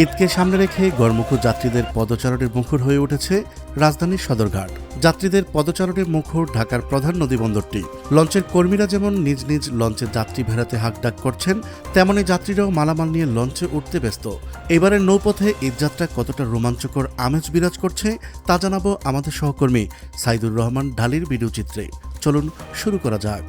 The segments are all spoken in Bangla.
ঈদকে সামনে রেখে গড়মুখো যাত্রীদের পদচারণের মুখর হয়ে উঠেছে রাজধানীর সদরঘাট। যাত্রীদের পদচারণের মুখর ঢাকার প্রধান নদীবন্দরটি। লঞ্চের কর্মীরা যেমন নিজ নিজ লঞ্চে যাত্রী ভেড়াতে হাঁকডাক করছেন, তেমনি যাত্রীরাও মালামাল নিয়ে লঞ্চে উঠতে ব্যস্ত। এবারের নৌপথে ঈদযাত্রা কতটা রোমাঞ্চকর আমেজ বিরাজ করছে তা জানাবো আমাদের সহকর্মী সাইদুর রহমান ঢালির ভিডিও চিত্রে। চলুন শুরু করা যাক।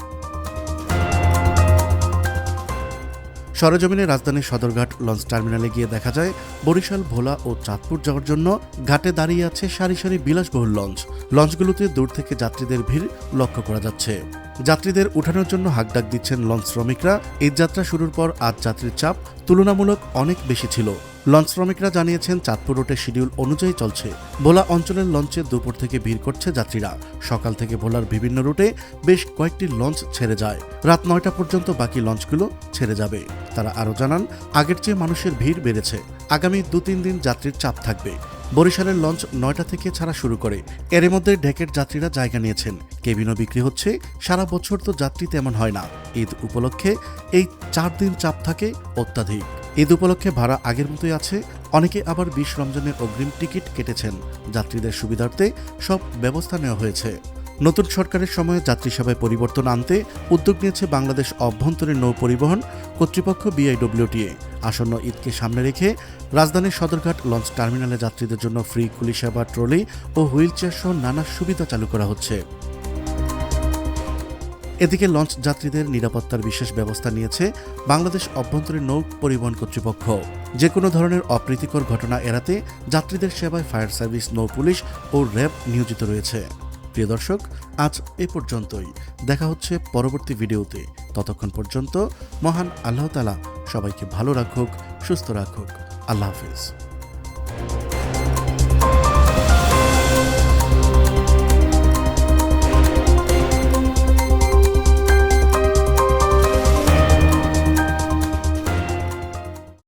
সরেজমিনে রাজধানীর সদরঘাট লঞ্চ টার্মিনালে গিয়ে দেখা যায় বরিশাল, ভোলা ও চাঁদপুর যাওয়ার জন্য ঘাটে দাঁড়িয়ে আছে সারি সারি বিলাসবহুল লঞ্চ। লঞ্চগুলোতে দূর থেকে যাত্রীদের ভিড় লক্ষ্য করা যাচ্ছে। যাত্রীদের উঠানোর জন্য হাঁকডাক দিচ্ছেন লঞ্চ শ্রমিকরা। ঈদযাত্রা শুরুর পর আজ যাত্রীর চাপ তুলনামূলক অনেক বেশি ছিল। লঞ্চ শ্রমিকরা জানিয়েছেন চাঁদপুর রুটের শিডিউল অনুযায়ী চলছে। ভোলা অঞ্চলের লঞ্চে দুপুর থেকে ভিড় করছে যাত্রীরা। সকাল থেকে ভোলার বিভিন্ন রুটে বেশ কয়েকটি লঞ্চ ছেড়ে যায়। রাত ৯টা পর্যন্ত বাকি লঞ্চগুলো ছেড়ে যাবে। তারা আরও জানান, আগের চেয়ে মানুষের ভিড় বেড়েছে। আগামী ২-৩ দিন যাত্রীর চাপ থাকবে। বরিশালের লঞ্চ ৯টা থেকে ছাড়া শুরু করে। এর মধ্যে ঢেকের যাত্রীরা জায়গা নিয়েছেন। কেবিনও বিক্রি হচ্ছে। সারা বছর তো যাত্রী তেমন হয় না। ঈদ উপলক্ষে এই ৪ দিন চাপ থাকে অত্যাধিক। ঈদ উপলক্ষে ভাড়া আগের মতোই আছে। অনেকে আবার ২০ রমজানের অগ্রিম টিকিট কেটেছেন। যাত্রীদের সুবিধার্থে সব ব্যবস্থা নেওয়া হয়েছে। নতুন সরকারের সময়ে যাত্রী সেবায় পরিবর্তন আনতে উদ্যোগ নিয়েছে বাংলাদেশ অভ্যন্তরীণ নৌ পরিবহন কর্তৃপক্ষ BIWTA। আসন্ন ঈদকে সামনে রেখে রাজধানীর সদরঘাট লঞ্চ টার্মিনালে যাত্রীদের জন্য ফ্রি কুলি সেবা, ট্রলি ও হুইল চেয়ার সহ নানা সুবিধা চালু করা হচ্ছে। এদিকে লঞ্চ যাত্রীদের নিরাপত্তার বিশেষ ব্যবস্থা নিয়েছে বাংলাদেশ অভ্যন্তরীণ নৌ পরিবহন কর্তৃপক্ষ। যে কোনো ধরনের অপ্রীতিকর ঘটনা এড়াতে যাত্রীদের সেবায় ফায়ার সার্ভিস, নৌ পুলিশ ও র্যাব নিয়োজিত রয়েছে। প্রিয় দর্শক, আজ এ পর্যন্তই। দেখা হচ্ছে পরবর্তী ভিডিওতে। ততক্ষণ পর্যন্ত মহান আল্লাহ তাআলা সবাইকে ভালো রাখুক, সুস্থ রাখুক। আল্লাহ হাফেজ।